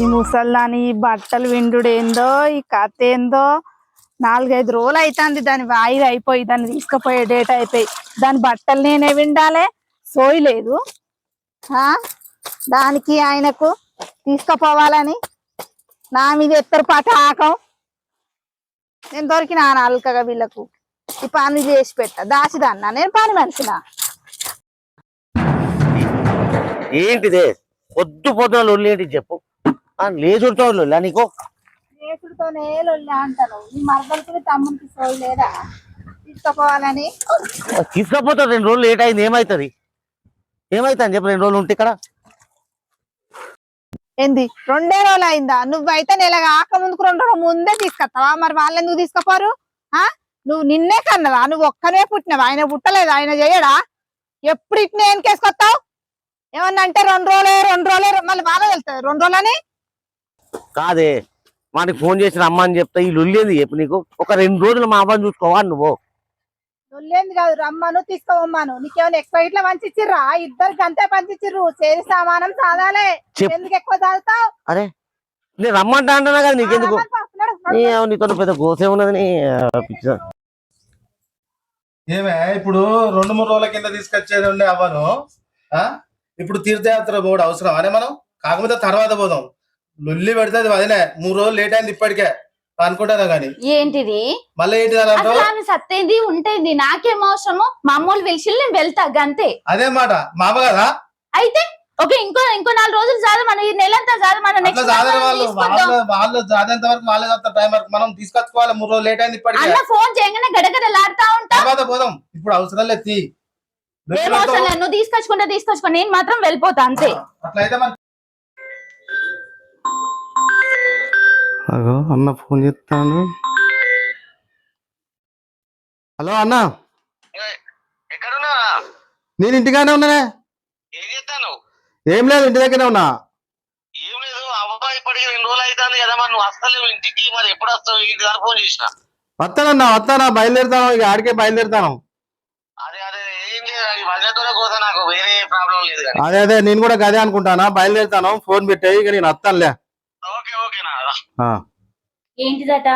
ఈ ముసల్దాని ఈ బట్టలు విండుడు ఏందో ఈ కథ ఏందో 4-5 రోజులు అవుతుంది దాని వాయిదా అయిపోయి దాన్ని తీసుకుపోయే డేట్ అయిపోయి దాని బట్టలు నేనే విండాలే సోయలేదు దానికి ఆయనకు తీసుకుపోవాలని నా మీద ఎత్తరు పటాకం నేను దొరికినా అల్కగా వీళ్ళకు ఈ పని చేసి పెట్ట దాచిదన్నా నేను పని మనిషినా ఏంటిదే పొద్దు పొద్దున లొల్లి ఏంటి చెప్పు లేచుడుతావు లొల్లా నీకు లేచుడుతోనే లొల్లి అంటాను నీ మరదలకి తమ్మునికి సోయి లేదా తీసుకుపోవాలని తీసుకపోతావు 2 రోజులు లేట్ అయింది ఏమవుతుంది ఏమైతుంది చెప్పు 2 రోజులు ఉంటే ఇక్కడ ఏంది 2 రోజులు అయిందా నువ్వైతే నెల కాక ముందుకు 2 రోజుల ముందే తీసుకొస్తావా మరి వాళ్ళు ఎందుకు తీసుకుపోరు నువ్వు నిన్నే కన్నదా నువ్వు ఒక్కనే పుట్టినవా ఆయన పుట్టలేదు ఆయన చేయడా ఎప్పుడు ఇట్నే వెనకేసుకొస్తావు ఏమన్నా అంటే 2 రోజులే మళ్ళీ వాళ్ళ వెళ్తారు 2 రోజులని కాదే వానికి ఫోన్ చేసి రమ్మని చెప్తా ఈ లొల్లేంది చెప్పు నీకు ఒక 2 రోజులు మా అవ్వని చూసుకోవా నువ్వు లొల్లేంది కాదు రమ్మను తీసుకోవమ్మాను నీకేమైనా ఎక్కువ ఇట్లా పంచిచ్చిర్రా ఇద్దరికి అంతే పంచిచ్చిర్రు చేరి సామానం సాదాలే ఎందుకు ఎక్కువ చదువుతావు అరే నేను రమ్మంటా అంటున్నా కదా నీకెందుకు నీతో పెద్ద గోసే ఉన్నది ఏమే ఇప్పుడు 2-3 రోజుల కింద తీసుకొచ్చేది ఉండే అవ్వను ఇప్పుడు తీర్థయాత్ర పోవడం అవసరం అనే మనం కాకపోతే తర్వాత పోదాం లొల్లి పెడితే వదిలే 3 రోజులు లేట్ అయింది ఇప్పటికే అనుకుంటానా గానీ ఏంటిది మళ్ళీ ఏంటి సత్తేంది ఉంటేంది నాకేం అవసరము మామూలు పిలిచి నేను వెళ్తా గంతే అదే మాట మామ కదా అయితే ఓకే ఇంకో 4 రోజులు చాలు మన ఈ నెలంతా చాలు మన వాళ్ళు జాదేంత వరకు వాళ్ళే టైం వరకు మనం తీసుకొచ్చుకోవాలి 3 రోజులు లేట్ అయింది ఇప్పటికే అన్న ఫోన్ చేయగానే గడగడలాడుతా ఉంటా తర్వాత పోదాం ఇప్పుడు అవసరం లేదు ఏం అవసరం లేదు నువ్వు తీసుకొచ్చుకో నేను మాత్రం వెళ్ళిపోతా అంతే అట్లయితే అగో అన్న ఫోన్ చేస్తాను. హలో అన్న, నేను ఇంటిగానే ఉన్నానే. ఏం లేదు, ఇంటి దగ్గరే ఉన్నా. వస్తానా బయలుదేరుతాను, ఇక ఆడికే బయలుదేరుతాను. అదే నేను కూడా గదే అనుకుంటానా, బయలుదేరుతాను. ఫోన్ పెట్టాయి ఇక నేను వస్తానులే. ఏంటిదట?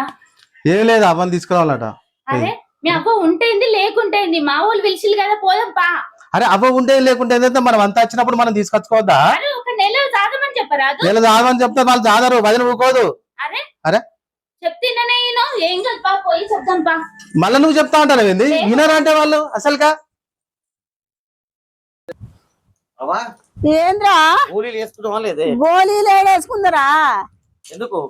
ఏం లేదు, అవ్వని తీసుకురావాలట. అరే మీ అవ్వ ఉంటేంది లేకుంటేంది, మా వాళ్ళు పిలిచిలు కదా పోదాం పా. అరే అవ్వ ఉంటే లేకుంటే మనం అంతా వచ్చినప్పుడు మనం తీసుకొచ్చుకోవద్దా? ఒక నెల తాగమని చెప్పరాదు? నెల తాగమని చెప్తే వాళ్ళు తాగరు, వదిన ఊకోదు. అరే అరే చెప్తేనే ఏం కదపా, పోయి చెప్తాం పా. మళ్ళీ నువ్వు చెప్తా ఉంటాను ఏంది, వినరా అంటే వాళ్ళు అసలుగా. ఏంద్రా గోళీలు వేసుకుందరా? ఎందుకు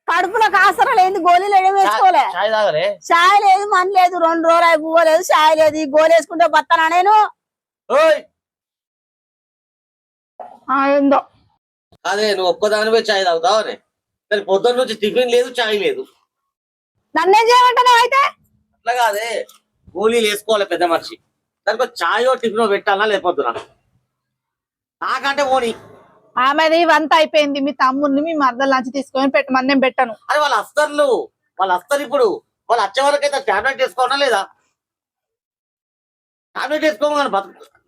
కడుపులో కాసరా లేదు, గోళీలు వేసుకోలే. చాయ్ లేదు, మన లేదు, 2 రోజులు అయి పువ్వు లేదు, చాయ్ లేదు. ఈ గోళీ వేసుకుంటే బతానా నేను? ఏందో అదే నువ్వు ఒక్కదానివే చాయ్ తాగుతావు. పొద్దున్న నుంచి టిఫిన్ లేదు, చాయ్ లేదు. నన్నేం చేయమంటావు అయితే? అట్లా కాదే, గోళీలు వేసుకోవాలి పెద్ద మనిషి. దానికి చాయో టిఫినో పెట్టాలా లేకపోతున్నా నాకంటే పోనీ. ఆమెది ఇవంతా అయిపోయింది. మీ తమ్ముడిని మీ మరదలు లంచ్ తీసుకొని పెట్టమని నేను పెట్టను. అరే వాళ్ళు వస్తారు ఇప్పుడు. వాళ్ళు వచ్చే వరకు అయితే టాబ్లెట్ వేసుకోవాలా లేదా? టాబ్లెట్ వేసుకోమని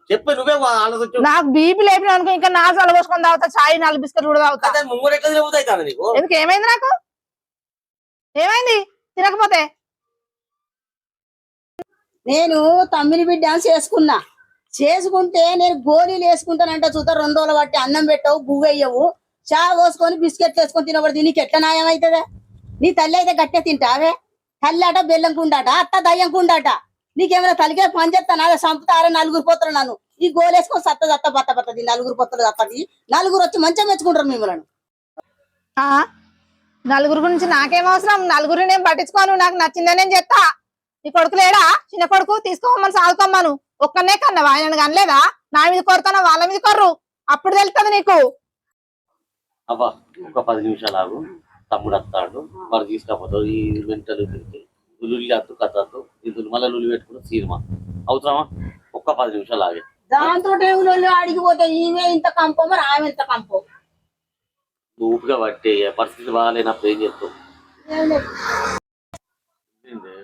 చెప్పి నువ్వే ఆలోచించు. నాకు బీపీ లేపిన అనుకో, ఇంకా 4 సార్లు పోసుకొని తాగుతా, చాయ్ 4 బిస్కెట్ కూడా తాగుతా. ముంగడు ఎట్లా తిరుగుతాయి నీకు? ఎందుకు ఏమైంది? నాకు ఏమైంది తినకపోతే? నేను తమ్మిని బిడ్డ చేసుకుంటే నేను గోళీలు వేసుకుంటానంట చూద్దా. 2 రోజులు బట్టి అన్నం పెట్టవు, బువ్వ వేయవు, చా పోసుకొని బిస్కెట్ వేసుకొని తినబడి నీకు ఎట్లా న్యాయం అవుతుందా? నీ తల్లి అయితే గట్టే తింటావే. తల్లి అట బెల్లం కుండాట, అత్త దయ్యం కుండాట. నీకేమైనా తల్లికే పని చేస్తాను అదే సంపుతారే 4 పొత్తులు. నన్ను ఈ గోలు వేసుకొని సత్త బత్తది 4 పొత్తులు తప్పది. 4 వచ్చి మంచిగా మెచ్చుకుంటారు మిమ్మల్ని. 4 గురించి నాకేం అవసరం? 4 నేను పట్టించుకోను, నాకు నచ్చిందే నేను చెప్తా. నీ కొడుకు లేడా? చిన్న కొడుకు తీసుకోమని సాగుకోమ్మను. ఒక్కనే కన్నా ఆయన కనలేదా? నా మీద కొడతానా వాళ్ళ మీద కొర్రు, అప్పుడు తెలుస్తుంది నీకు. అబ్బా ఒక 10 నిమిషాలు ఆగు, తమ్ముడు వస్తాడు, వాడు తీసుకపోతాడు. ఈ వెంటలు లుల్లి అద్దు కథద్దు ఇది మళ్ళీ లుల్లి పెట్టుకుని సినిమా అవుతామా? ఒక్క 10 నిమిషాలు ఆగే. దాంతో అడిగిపోతే ఈమె ఇంత కంపో, మరి ఆమె ఇంత కంపో. ఊపిగా పట్టే పరిస్థితి బాగాలేనప్పుడు ఏం చేస్తావు?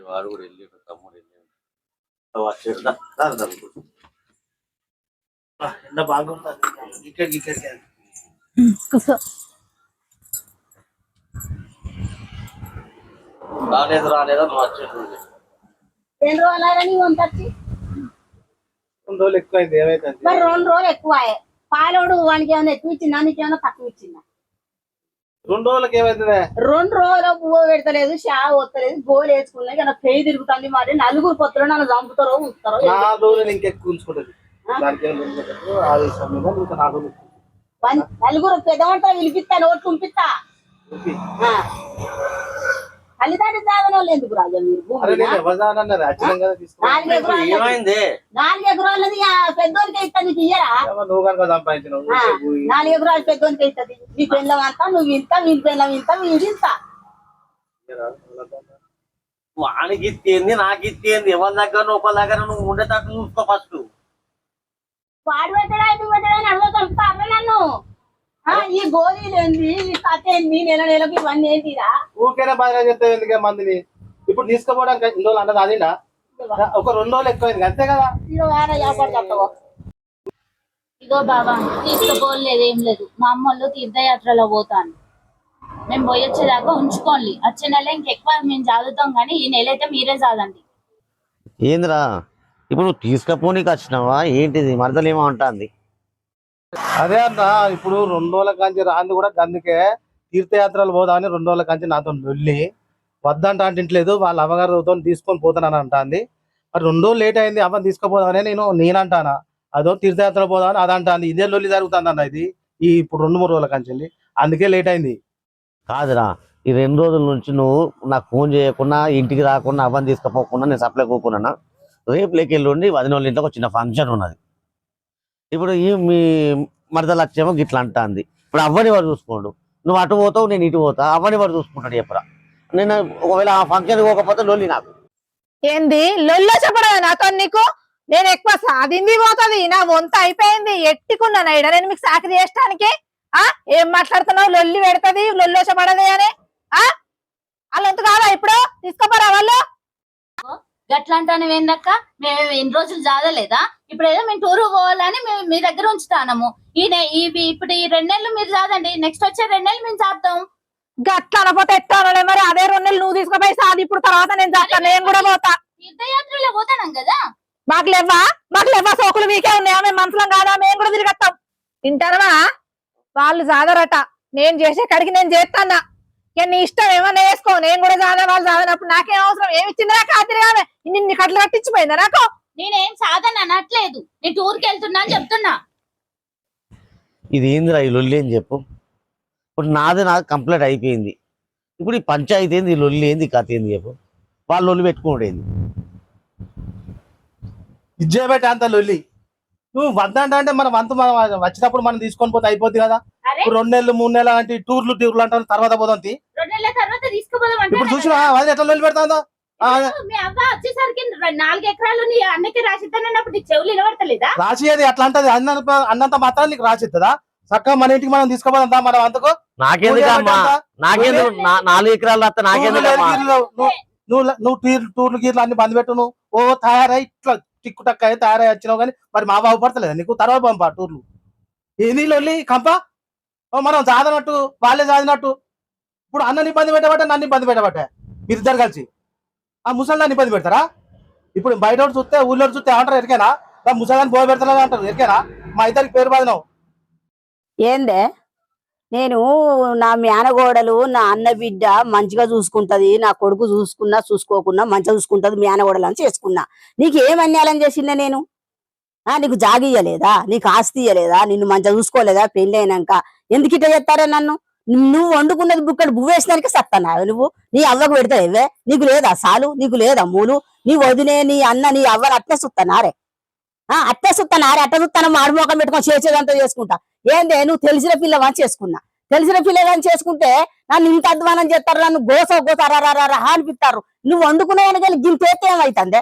వాడు కూడా వెళ్ళి తమ్ముడు వెళ్ళి కూర్చో. రాలేదో నువ్వు వచ్చేది. ఎన్ని రోజులు నీ వంతచ్చి 2 రోజులు ఎక్కువైంది ఏమైతే మరి 2 రోజులు ఎక్కువ పాలోడు వానికి ఏమైనా ఎక్కువ ఇచ్చిందా నీకేమైనా తక్కువ ఇచ్చిందా? 2 రోజులకి ఏమైతుందే? 2 రోజులు పువ్వు పెడతలేదు, షా వస్తలేదు, గోలు వేసుకున్నా ఇక పెయి తిరుగుతుంది. మరి నలుగురు పొత్తులు నన్ను చంపుతారో ఉంచుతారో 4 రోజులు ఇంకెక్కువ ఉంచుకుంటది. దానికి ఏం లేదు. అది సమయంలో ఇంకా 4 రోజులు నలుగురు పెద్దవంతా పిలిపిస్తా, నోట్లు ఉంపిస్తా. తల్లిదండ్రి సాధన వాళ్ళు ఎందుకు రాజా మీరు అరే నేను ఎవరిదానన్నది అచ్చం కదా తీసుకో. 4 ఎకరాలు ఏమైంది? 4 ఎకరాలది పెద్దోనికే ఇస్తా, నీకు ఇయ్యరా? నువ్వు కనుక సంపాదించినావు 4 ఎకరాలు పెద్దోనికే ఇస్తుంది. నీ పెళ్ళం అంతా నువ్వు ఇంత, మీ పెళ్ళం ఇంత, వీడి ఇంత. వానికి ఇచ్చేంది, నాకు ఇచ్చేంది, ఎవరి దగ్గర ఒకరి దగ్గర నువ్వు ఉండేటట్టు చూసుకో ఫస్ట్. వాడు పెట్టడా ఎందుకు పెట్టడా అని అడగలుగుతారు నన్ను. ఈ గోళీలు ఏంది, ఈ కథ ఏంది, నెలకు ఇవన్నీ ఏంటిరా? ఊరికైనా బాగా చెప్తావు ఎందుకే మందిని. ఇప్పుడు తీసుకుపోవడానికి 2 రోజులు అన్నది అదిండా ఒక 2 రోజులు ఎక్కువైంది అంతే కదా. ఇగో బాబా తీసుకుపోలేదు ఏం లేదు. మా అమ్మోళ్ళు తీర్థయాత్రలో పోతాను. మేము పోయొచ్చేదాకా ఉంచుకోండి. వచ్చే నెల ఇంకెక్కువ మేము చదువుతాం కానీ ఈ నెల అయితే మీరే చదవండి. ఏందిరా ఇప్పుడు నువ్వు తీసుకపోనీకి వచ్చినావా ఏంటిది? మరదలు ఏమో అంటుంది. అదే అన్న ఇప్పుడు 2 రోజుల కాంచి రాంది కూడా అందుకే తీర్థయాత్రలు పోదామని 2 రోజుల కాంచి నాతో వెళ్ళి వద్దంట అంటలేదు. వాళ్ళ అమ్మగారితో తీసుకొని పోతానని అంటాంది. మరి 2 రోజులు లేట్ అయింది అవ్వని తీసుకుపోదామని నేనంటానా. అదో తీర్థయాత్ర పోదామని అదంటాంది. ఇదే లొల్లి జరుగుతుంది అన్న ఇది ఇప్పుడు 2-3 రోజుల కాంచి వెళ్ళి అందుకే లేట్ అయింది. కాదురా ఈ 2 రోజుల నుంచి నువ్వు నాకు ఫోన్ చేయకుండా ఇంటికి రాకుండా అవ్వని తీసుకుపోకుండా నేను సప్లై కూకున్నా. రేపు లేకెళ్ళి 10 రోజుల ఇంట్లో ఒక చిన్న ఫంక్షన్ ఉన్నది. ఇప్పుడు ఈ మీ మరదలు వచ్చేమో గిట్లా అంటుంది. ఇప్పుడు అవ్వని వాడు చూసుకోండు. నువ్వు అటు పోతావు నేను ఇటు పోతా. అవ్వని వాడు చూసుకుంటాడు చెప్పరా. నేను ఒకవేళ ఆ ఫంక్షన్ పోకపోతే లొల్లి నాకు. ఏంది లొల్లో చెప్పడం నాతో నీకు? నేను ఎక్కువ సాధింది పోతుంది. నా వంత అయిపోయింది. ఎట్టుకున్నాను ఇడ నేను మీకు సాకి చేయడానికి. ఏం మాట్లాడుతున్నావు? లొల్లి పెడతది, లొల్లోచ పడది అని. వాళ్ళంత కాదా ఇప్పుడు తీసుకోపోరా వాళ్ళు? గట్లా అంటాను ఏందక్క? మేము ఎన్ని రోజులు చదవలేదా? ఇప్పుడు ఏదో మేము టూర్ పోవాలని మేము మీ దగ్గర ఉంచుతాము. ఇప్పుడు ఈ 2 నెలలు మీరు చదవండి. నెక్స్ట్ వచ్చే 2 నెలలు మేము చేద్దాం. గట్లా అనపోతే ఎట్లా మరి? అదే 2 నెలలు నువ్వు తీసుకుపోయి సాది. ఇప్పుడు తర్వాత నేను చేస్తాను. నేను కూడా పోతా. తీర్థయాత్రలో పోతాం కదా. మాకు లేవా సోకులు మీకే ఉన్నాయా? మేము మనసులం కాదా? మేము కూడా తిరగత్తాం. తింటారవా? వాళ్ళు చాదరట. నేను చేసే కడికి నేను చేస్తానా. నీ ఇష్టం ఏమన్నా వేసుకో. నేను కూడా చాదా, వాళ్ళు చాదనప్పుడు నాకేం అవసరం? ఏమి ఇచ్చింది నాకు ఆతిరిగానే? నిన్ను కట్లు కట్టించిపోయిందా నాకు? నేనేం సాధన అనట్లేదు. నేను టూర్కి వెళ్తున్నా అని చెప్తున్నా. ఇది ఏందిరా ఈ లొల్లి అని చెప్పు. ఇప్పుడు నాకు కంప్లీట్ అయిపోయింది. ఇప్పుడు ఈ పంచాయతీ ఏంది, ఈ లొల్లి ఏంది, కథ ఏంది చెప్పు. వాళ్ళు లొల్లి పెట్టుకోడేంది. ఇజ్జేబెట్ట అంత లొల్లి. నువ్వు వద్దంట అంటే మనం వచ్చినప్పుడు మనం తీసుకొని పోతే అయిపోద్ది కదా. ఇప్పుడు 2 నెలలు 3 నెలలు అంటే టూర్లు అంటారు. తర్వాత పోదాం. 2 నెలల తర్వాత తీసుకుపోదాం. ఇప్పుడు చూసినా వాళ్ళు ఎట్లా లొల్లి పెడతా. మీ అవ్వ వచ్చేసరికి 4 ఎకరాలు నీ అన్నకి రాసిద్దానన్నప్పుడు నీ చెవులు నిలబడతలేదా? రాసిది అట్లా అంటది. అన్నంత మాత్రం నీకు రాసిద్దా? చక్కగా మన ఇంటికి మనం తీసుకోపోదా మనం అంతకు. నాకెందుకు 4 ఎకరాలు రాస్తా నాకెందుకు? నువ్వు టూర్లు గీర్లు అన్ని బంద్ పెట్టు. నువ్వు తయారై ఇట్లా టిక్కు టక్ అయి తయారై వచ్చినావు కానీ మరి మా బాబు పడతలేదా నీకు? తర్వాత పంపా టూర్లు. ఏంది లొల్లి కంప? మనం చాదనట్టు వాళ్ళే చాదినట్టు. ఇప్పుడు అన్నని ఇబ్బంది పెట్టబట్టే నన్ను ఇబ్బంది పెట్టబట్టే మీరిద్దరు కలిసి ఆ ముసలిదాన్ని ఇబ్బంది పెడతారా? ఇప్పుడు బయట చూస్తే ఊళ్ళో చూస్తే ఏమంటారు ఎరికేనా? ముసలాన్ని బోయ పెడతారా అంటారు ఎరికేనా? మా ఇద్దరికి పేరు బాధినావు. ఏందే నేను నా మేనగోడలు నా అన్న బిడ్డ మంచిగా చూసుకుంటది, నా కొడుకు చూసుకోకున్నా మంచిగా చూసుకుంటది మేనగోడలు అని చేసుకున్నా. నీకు ఏం అన్యాయం చేసిందే నేను? నీకు జాగి ఇయ్యలేదా? నీకు ఆస్తి ఇయ్యలేదా? నిన్ను మంచిగా చూసుకోలేదా? పెళ్లి అయినాక ఎందుకు ఇట్లా చెప్తారా నన్ను? నువ్వు వండుకున్నది బుక్కడు బువ్వేసినానికి సత్తానా నువ్వు? నీ అవ్వకు పెడతావే? నీకు లేదా సాలు? నీకు లేదా మూలు? నీ వదినే నీ అన్న నీ అవ్వని అట్టే సుత్తనారే అట్టే సుత్తనారే అట్ట సుత్తాను మాడుమోకం పెట్టుకొని చేసేదంతా చేసుకుంటా. ఏందే నువ్వు తెలిసిన పిల్లవాని చేసుకున్నా. తెలిసిన పిల్లగాని చేసుకుంటే నన్ను ఇంత అధ్వానం చేస్తారు. నన్ను గోస అనిపిస్తారు. నువ్వు వండుకునే గింత ఎత్తే ఏమైతుందే?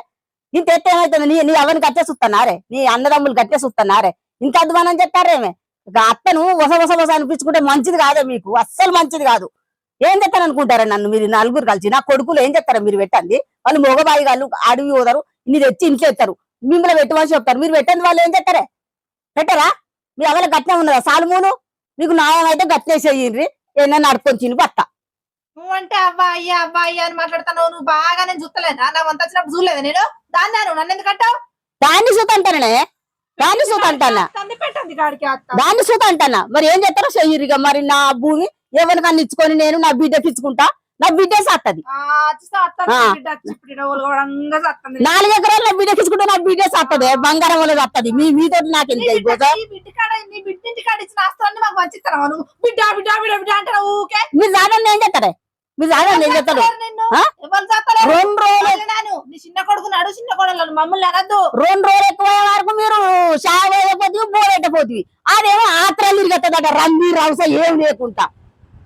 ఇంత ఎత్తే ఏమైతుంది? నీ అవన్నీ కట్టే సుత్తనారే? నీ అన్నదమ్ములు కట్టే సుత్తనారే? ఇంత అధ్వానం చెప్తారేమే? అత్తను వస అనిపించుకుంటే మంచిది కాదే మీకు, అస్సలు మంచిది కాదు. ఏం చెప్తారు అనుకుంటారా నన్ను మీరు నలుగురు కలిసి? నా కొడుకులు ఏం చెప్తారా మీరు పెట్టండి? వాళ్ళు మగబాయి వాళ్ళు అడవి పోతారు, ఇన్ని తెచ్చి ఇంట్లో ఎత్తారు, మిమ్మల్ని పెట్టమని చెప్తారు. మీరు పెట్టండి, వాళ్ళు ఏం చెప్తారే? పెట్టరా? మీ అవల గట్నే ఉన్నదా సాలుమూను? మీకు న్యాయం అయితే గట్నే చెయ్యండి. ఏమన్నా నడుపుకొని తిని బత్త నువ్వంటే అబ్బాయి అబ్బాయి అని మాట్లాడుతున్నావు. నువ్వు బాగా నేను చూస్తలేదా? నా వంత వచ్చినప్పుడు చూడలేదా నేను? దాన్ని నన్ను ఎందుకు అంటావు? దాన్ని సూత అంటానే, దాన్ని సూత అంటానా, తంది పెట్టండి గాడికి అత్త. దాన్ని సూత అంటానా. మరి ఏం చేస్తారో చెయ్యిరిగా. మరి నా భూమి ఎవరికన్నా ఇచ్చుకొని నేను నా బిడ్డకి ఇచ్చుకుంటా, నా బిడ్డ సత్తది. నాలుగు 4 ఎకరాలు నా బిడ్డకి ఇచ్చుకుంటే నా బిడ్డ సత్తది, బంగారం వల్ల సత్తది. మీతో నాకు ఎందుకు అయిపోతా? బిడ్డ కాడ నీ బిడ్డింటి కాడ ఇచ్చిన ఆస్తులన్నీ మాకు మంచిస్తాను. నువ్వు బిడ్డ బిడ్డ బిడ్డ బిడ్డ అంటే ఊకే మీరు సాధారణ ఏం చేస్తారే? మీరు సాధారణ ఏం చేస్తారు? నిన్ను ఆ? ఎవరు చేస్తారు? 2 రోజులు నేను నీ చిన్న కొడుకు నాడు చిన్న కొడలను మమ్మల్ని అనద్దు. 2 రోజులు ఎక్కువ వరకు మీరు షావ అయిపోతుంది, బోరెట్టపోతుంది. అదేమో ఆత్రాలు తిరిగేస్తుందట, రంది రవస ఏం లేకుండా.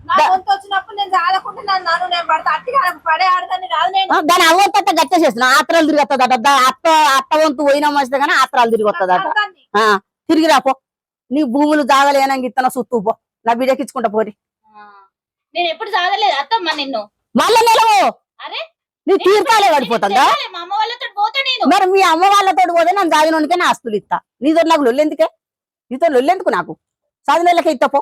నా వంతు వచ్చినప్పుడు నేను చాలకుంటే నన్ను నేను పడతా అట్టిగా పడే ఆడదాన్ని కాదు నేను. దాని అవ్వత గట్ట చేసిన ఆత్రాలు తిరిగొస్తుందట. అత్త వంతు పోయినా మంచిది కానీ ఆత్రాలు తిరిగి వస్తుందట. తిరిగి రాపో, నీ భూములు జాగలేనంగా ఇత్తన సుత్తూ పో, నా బిడ్డకి ఇచ్చుకుంటా పోరి. నేను ఎప్పుడు చదవలేదు అత్తమ్మ నిన్ను. మళ్ళీ నిలవు, అరే నీ తీర్థాలే పడిపోతుందా? మా అమ్మ వాళ్ళతో పోతా నేను. మరి మీ అమ్మ వాళ్ళతో పోతే నన్ను జాగినోనికే నా ఆస్తులు ఇస్తా. నీతో నాకు లొల్లెందుకే? నీతో లొల్లెందుకు నాకు? సాధనలకే ఇత్తపో.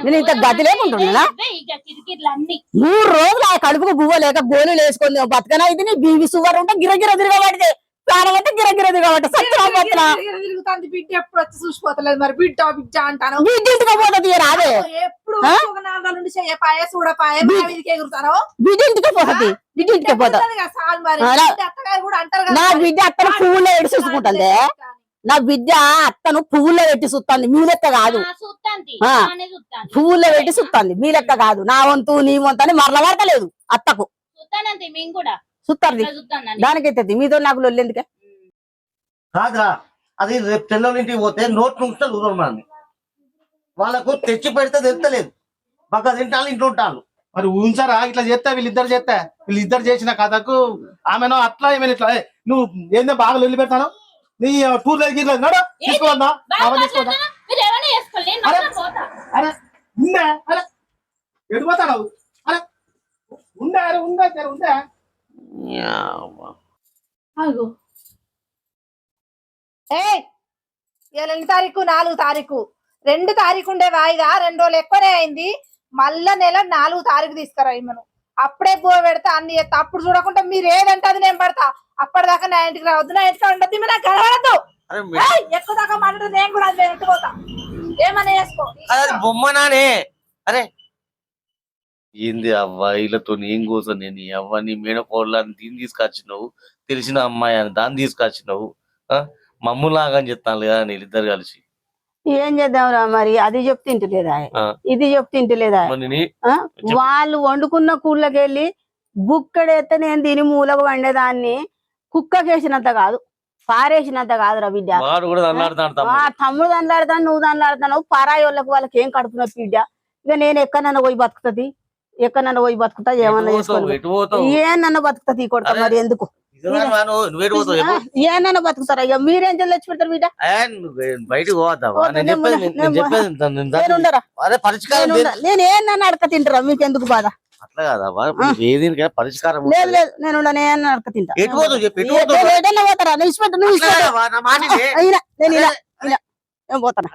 నేను ఇంత గది లేకుంటున్నా. ఇక కిరికిర్లు అన్ని 3 రోజులు ఆ కడుపుకు బువ్వ లేక గోళీలు వేసుకొని బతకనా ఇది. నీ బీవీ సుగర్ ఉంటే గిరగిర తిరగబడితే, ప్రాణం అంటే గిరగిర తిరగబట్ట సత్యం బతున్నా. తిరుగుతుంది బిడ్డ ఎప్పుడు వచ్చి చూసిపోతలేదు. మరి బిడ్డ బిడ్డ అంటాను. బిడ్డ ఇంటికి పోతుంది రాదే, ఎప్పుడు ఒక 4 రోజుల నుండి చేయపాయ చూడపాయ మీదికి ఎగురుతాను. బిడ్డ ఇంటికి పోతుంది, బిడ్డ ఇంటికి పోతా. అత్తగారు కూడా అంటారు నా బిడ్డ అత్తను పువ్వుల్లో పెట్టి చూసుకుంటుంది. నా బిడ్డ అత్తను పువ్వుల్లో పెట్టి చూస్తుంది, మీ లెక్క కాదు. పువ్వుల్లో పెట్టి చూస్తుంది, మీ లెక్క కాదు. నా వంతు నీ వంతు అని మరల పడతలేదు అత్తకు. మేము కూడా చూస్తుంది దానికైతే. మీతో నాకు లొల్లెందుకే? కాదురా, అది రేపు తెల్లని ఇంటికి పోతే నోట్ నుంచి ఊరమని వాళ్ళకు తెచ్చి పెడితే తెలుస్తలేదు. బాగా తింటాను, ఇంట్లో ఉంటాను. మరి ఉంచారా ఇట్లా చేస్తా? వీళ్ళిద్దరు చేసిన కథకు ఆమెను అట్లా ఏమైనా ఇట్లా నువ్వు ఏందో బాగా లొల్లి పెడతాను. నీ టూర్ తీసుకోందా తీసుకోందా? మీరు ఏమైనా చేసుకోండి, నేను మాత్రం పోతా. అరే ఉండే, అరే ఎడిపోతావు? అరే ఉండే, అరే ఉండే ఉండే. ఎన్ని తారీఖు? 4 తారీఖు. 2 తారీఖు ఉండే వాయిదా 2 రోజులు ఎక్కువనే అయింది. మళ్ళా నెల 4 తారీఖు తీసుకురా ఇమ్మను. అప్పుడే బో పెడతా అన్ని చేస్తా. అప్పుడు చూడకుండా మీరు ఏదంటే అది నేను పడతా. అప్పటిదాకా నా ఇంటికి రావద్దు, నా ఇంటికి ఉండద్దు, నాకు కలవడద్దు. ఎక్కువ దాకా మాట్లాడు, నేను కూడా అది ఎట్టుకోతా. ఏమన్నా చేసుకో బొమ్మనానే. అరే ఏంది అవ్వాయిలతో ఏం కోసం? నేను అవ్వ నీ మేనకోళ్ళని దీన్ని తీసుకొచ్చినావు, తెలిసిన అమ్మాయి అని దాన్ని తీసుకొచ్చినావు. మమ్ములాగా అని చెప్తాను కదా వీళ్ళిద్దరు కలిసి. ఏం చేద్దాంరా మరి? అది చెప్తింటలేదా, ఇది చెప్తింటలేదా? వాళ్ళు వండుకున్న కూళ్ళకెళ్ళి బుక్కడెత్తే నేను దీని మూలకు వండేదాన్ని. కుక్కకేసినంత కాదు, పారేసినంత కాదురా బిడ్డ. తమ్ముడు దండాడుతాను, నువ్వు దండాడుతావు. పారాయి వాళ్ళకి ఏం కడుపు నొప్పి బిడ్డ. ఇక నేను ఎక్కడన్నా పోయి బతుకుతుంది, ఎక్కడన్నా పోయి బతుకుతా, ఏమన్నా చేసుకోవాలి. ఏమన్నా బతుకుతుంది ఈ కొడుకు. మరి ఎందుకు ఏమన్నా బతుకుతారా? ఇక మీరేం తెచ్చి పెడతారు బిడ్డ? బయటకు నేను ఏమన్నా అడక తింటారా? మీకు ఎందుకు బాధ? అట్లా కాదమ్మా, ఏది పరిష్కారం లేదు లేదు, నేను నేను అడక తింటా. పోతారా? నువ్వు పోతారా? నేను పోతాను.